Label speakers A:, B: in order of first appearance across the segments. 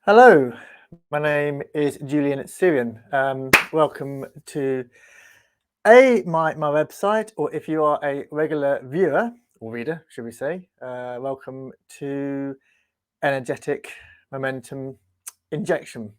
A: Hello, my name is Julian Syrian. Welcome to my website, or if you are a regular viewer or reader, should we say, welcome to Energetic Momentum Injection,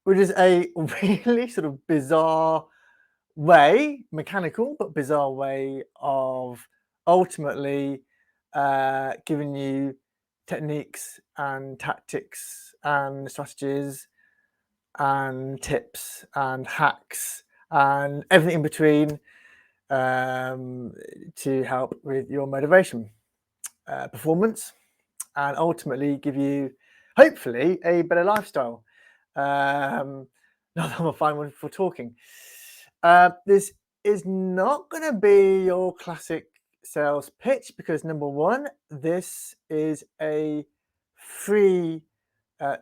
A: which is a really sort of bizarre way, mechanical but bizarre way of ultimately giving you techniques and tactics and strategies and tips and hacks and everything in between to help with your motivation, performance, and ultimately give you, hopefully, a better lifestyle. Not that I'm a fine one for talking. This is not going to be your classic sales pitch because, number one, this is a free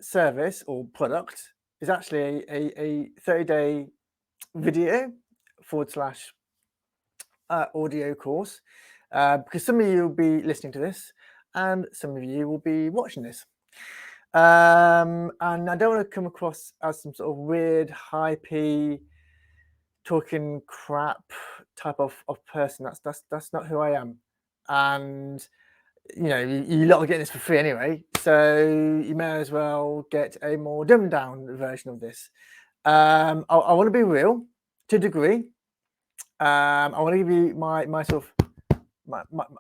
A: service or product. Is actually a 30-day video / audio course because some of you will be listening to this and some of you will be watching this. And I don't want to come across as some sort of weird, hypey, talking crap type of person. That's not who I am. And you lot are getting this for free anyway, so you may as well get a more dumbed down version of this. I want to be real to a degree. I want to give you my sort of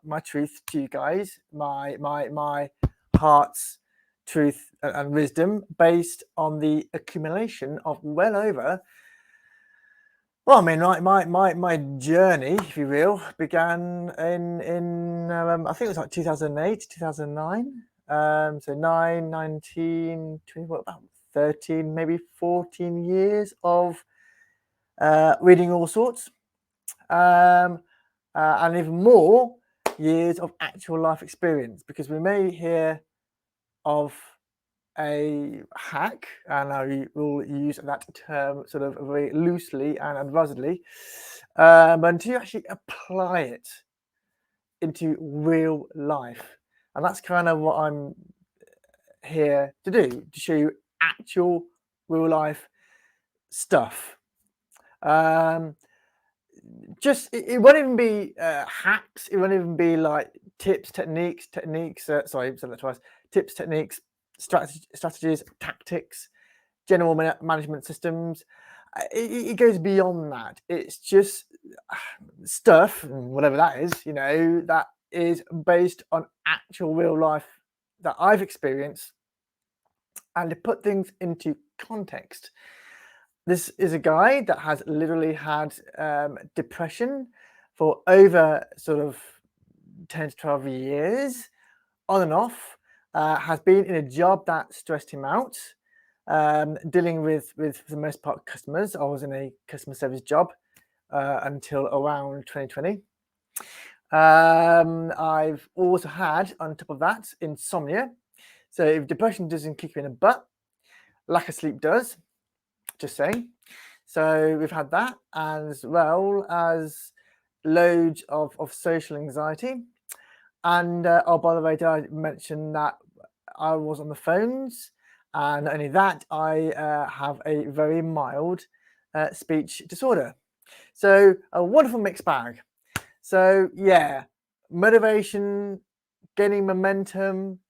A: my truth to you guys, my heart's truth and wisdom based on the accumulation of well over. Well, I mean, my journey, if you will, began in I think it was like 2008, 2009. So 9, 19, 20, what, about 13, maybe 14 years of reading all sorts, and even more years of actual life experience. Because we may hear of a hack, and I will use that term sort of very loosely and advisedly, but until you actually apply it into real life. And that's kind of what I'm here to do, to show you actual real life stuff. Just it won't even be hacks, it won't even be like tips, techniques, sorry, I said that twice. Tips, techniques, strategies, tactics, general management systems. It goes beyond that. It's just stuff, whatever that is, that is based on actual real life that I've experienced. And to put things into context, this is a guy that has literally had depression for over sort of 10 to 12 years, on and off, has been in a job that stressed him out, dealing with, for the most part, customers. I was in a customer service job until around 2020. I've also had, on top of that, insomnia. So if depression doesn't kick you in the butt, lack of sleep does. Just saying. So we've had that, as well as loads of social anxiety. And oh, by the way, did I mention that I was on the phones? And not only that, I have a very mild speech disorder. So a wonderful mixed bag. So yeah, motivation, gaining momentum,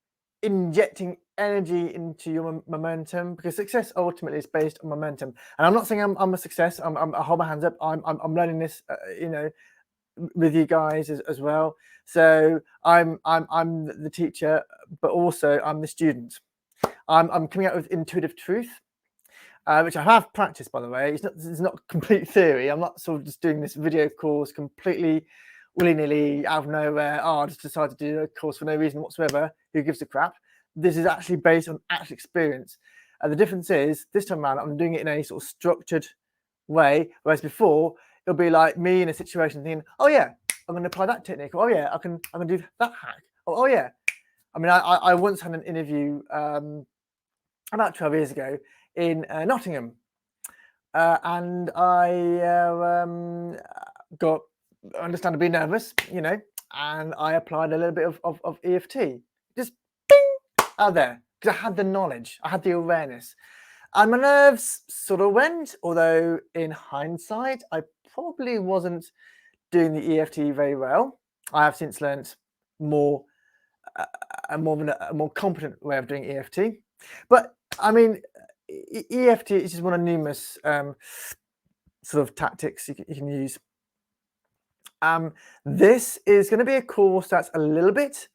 A: injecting energy into your momentum, because success ultimately is based on momentum. And I'm not saying I'm a success. I hold my hands up. I'm learning this, with you guys as well. So I'm the teacher, but also I'm the student. I'm coming out with intuitive truth, which I have practiced, by the way. It's not complete theory. I'm not sort of just doing this video course completely willy-nilly out of nowhere. I just decided to do a course for no reason whatsoever. Who gives a crap? This is actually based on actual experience. The difference is this time around I'm doing it in a sort of structured way, whereas before it'll be like me in a situation thinking, oh yeah, I'm going to apply that technique. Oh yeah, I'm going to do that hack. Oh yeah. I mean, I once had an interview about 12 years ago in Nottingham, and I got understandably nervous, and I applied a little bit of EFT, just bing, out there, because I had the knowledge, I had the awareness. And my nerves sort of went, although in hindsight, I probably wasn't doing the EFT very well. I have since learnt more, a more competent way of doing EFT. But I mean, EFT is just one of numerous sort of tactics you can use. This is going to be a course that's a little bit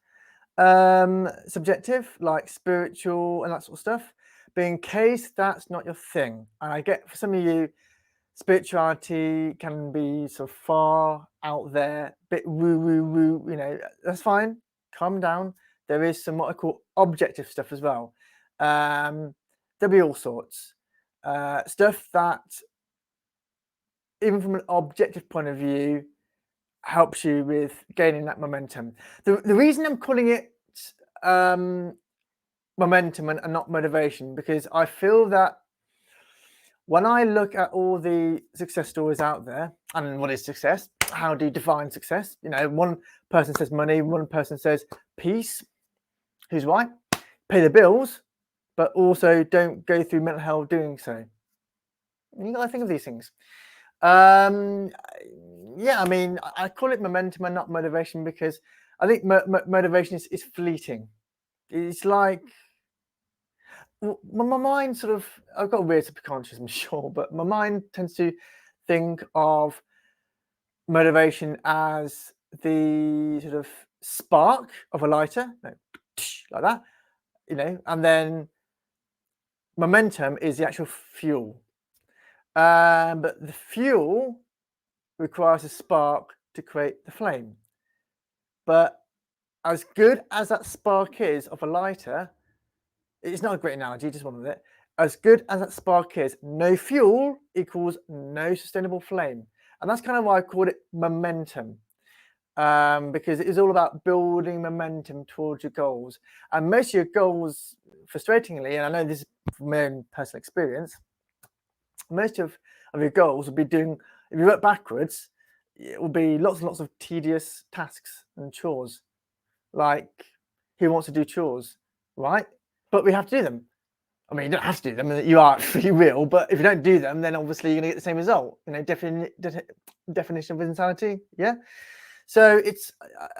A: subjective, like spiritual and that sort of stuff. But in case that's not your thing, and I get for some of you, spirituality can be sort of far out there, bit woo woo woo. You know, that's fine. Calm down. There is some what I call objective stuff as well. There'll be all sorts stuff that, even from an objective point of view, helps you with gaining that momentum. The reason I'm calling it momentum and not motivation, because I feel that when I look at all the success stories out there, and what is success? How do you define success? You know, one person says money, one person says peace. Who's right? Pay the bills, but also don't go through mental hell doing so. You got to think of these things. Yeah, I mean, I call it momentum and not motivation because I think motivation is fleeting. It's like my mind sort of, I've got a weird subconscious, I'm sure, but my mind tends to think of motivation as the sort of spark of a lighter, like that, you know, and then momentum is the actual fuel. But the fuel requires a spark to create the flame. But as good as that spark is of a lighter, it's not a great analogy, just one with it. As good as that spark is, no fuel equals no sustainable flame. And that's kind of why I called it momentum, because it is all about building momentum towards your goals. And most of your goals, frustratingly, and I know this is from my own personal experience, most of your goals will be doing, if you work backwards, it will be lots and lots of tedious tasks and chores. Like, who wants to do chores, right? But we have to do them. I mean, you don't have to do them, you are free will, but if you don't do them, then obviously you're going to get the same result. You know, definition of insanity, yeah? So it's,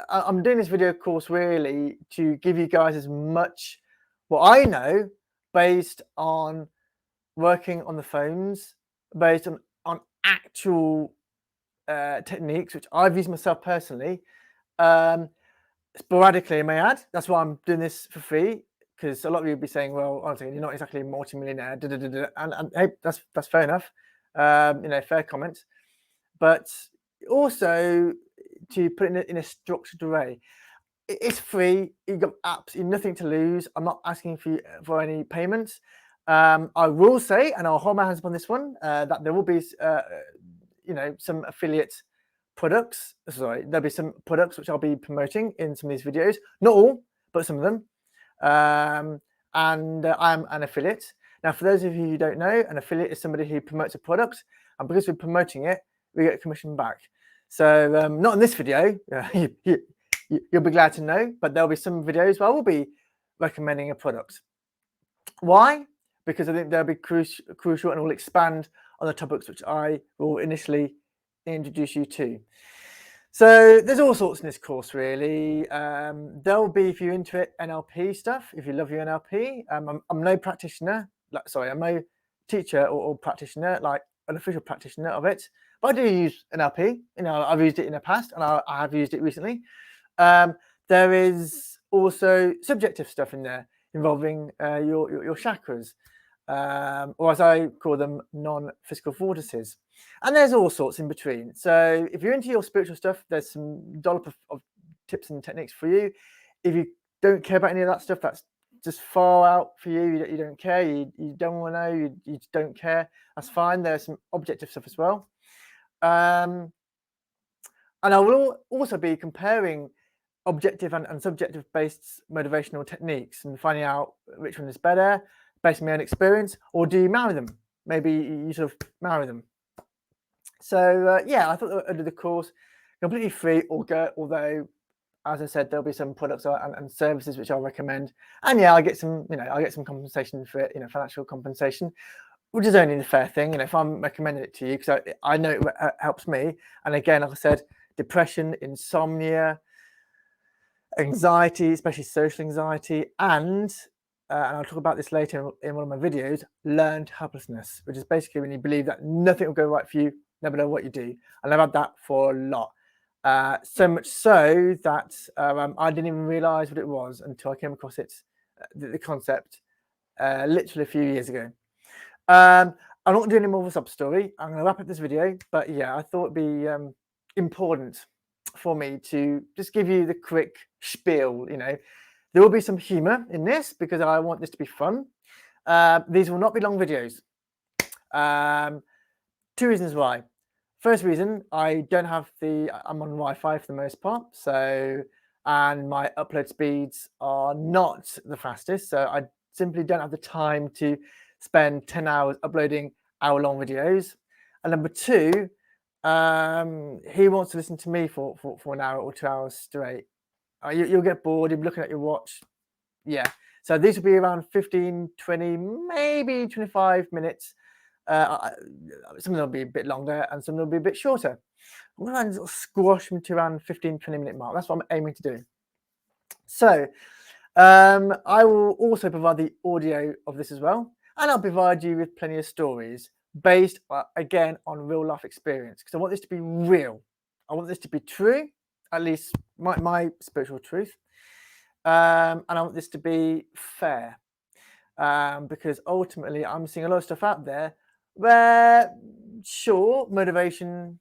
A: I'm doing this video course really to give you guys as much what I know based on working on the phones, based on actual techniques, which I've used myself personally. Sporadically, I may add. That's why I'm doing this for free, because a lot of you will be saying, well, honestly, you're not exactly a multi-millionaire, and hey, that's fair enough. You know, fair comment. But also to put it in a structured way. It's free. You've got absolutely nothing to lose. I'm not asking for any payments. I will say, and I'll hold my hands up on this one, that there will be, you know, some affiliate products. Sorry, there'll be some products which I'll be promoting in some of these videos. Not all, but some of them. And I'm an affiliate. Now, for those of you who don't know, an affiliate is somebody who promotes a product, and because we're promoting it, we get a commission back. So not in this video, you'll be glad to know, but there'll be some videos where I will be recommending a product. Why? Because I think they'll be crucial and will expand on the topics which I will initially introduce you to. So there's all sorts in this course, really. There'll be, if you're into it, NLP stuff. If you love your NLP, I'm no practitioner. I'm no teacher or practitioner, like an official practitioner of it. But I do use NLP. You know, I've used it in the past, and I have used it recently. There is also subjective stuff in there involving your chakras, or as I call them, non-physical vortices. And there's all sorts in between. So if you're into your spiritual stuff, there's some dollop of tips and techniques for you. If you don't care about any of that stuff, that's just far out for you. You don't care. You don't want to know. You don't care. That's fine. There's some objective stuff as well. And I will also be comparing objective and subjective based motivational techniques and finding out which one is better based on my own experience, or do you marry them? Maybe you sort of marry them. So yeah, I thought I'd do the course completely free, although as I said, there'll be some products and services which I'll recommend. And yeah, I get some, I get some compensation for it, financial compensation, which is only the fair thing. If I'm recommending it to you, because I know it helps me. And again, like I said, depression, insomnia, anxiety, especially social anxiety, and I'll talk about this later in one of my videos, learned helplessness, which is basically when you believe that nothing will go right for you, no matter what you do. And I've had that for a lot. So much so that I didn't even realize what it was until I came across it, the concept, literally a few years ago. I'm not going to do any more of a sub story. I'm going to wrap up this video, but yeah, I thought it'd be important for me to just give you the quick spiel. There will be some humor in this because I want this to be fun. These will not be long videos. 2 reasons why. First reason, I'm on Wi-Fi for the most part, and my upload speeds are not the fastest, so I simply don't have the time to spend 10 hours uploading hour-long videos. And number two, he wants to listen to me for an hour or 2 hours straight. You'll get bored, you'll be looking at your watch. Yeah, so these will be around 15, 20, maybe 25 minutes. Some of them will be a bit longer and some of them will be a bit shorter. I'm going to squash them to around 15, 20-minute mark. That's what I'm aiming to do. So I will also provide the audio of this as well. And I'll provide you with plenty of stories based, again, on real life experience. Because I want this to be real. I want this to be true, at least my spiritual truth. And I want this to be fair. Because ultimately, I'm seeing a lot of stuff out there where, sure, motivation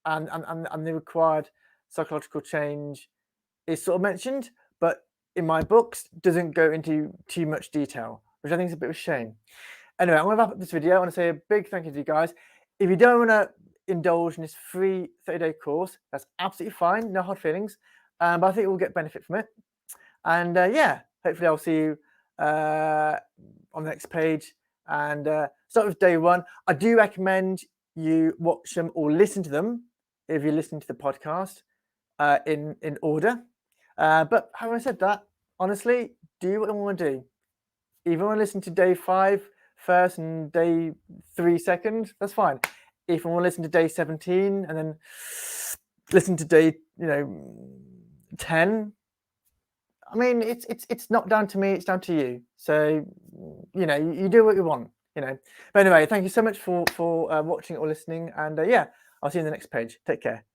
A: and the required psychological change is sort of mentioned, but in my books doesn't go into too much detail, which I think is a bit of a shame. Anyway, I'm going to wrap up this video. I want to say a big thank you to you guys. If you don't want to indulge in this free 30-day course, that's absolutely fine. No hard feelings. But I think we'll get benefit from it. And yeah, hopefully I'll see you on the next page. And start with day 1. I do recommend you watch them or listen to them if you're listening to the podcast in order. But having said that, honestly, do what you want to do. If you want to listen to day 5 first and day 3 second, that's fine. If you want to listen to day 17 and then listen to day 10, I mean, it's not down to me, it's down to you. So, you do what you want, But anyway, thank you so much for watching or listening. And yeah, I'll see you in the next page. Take care.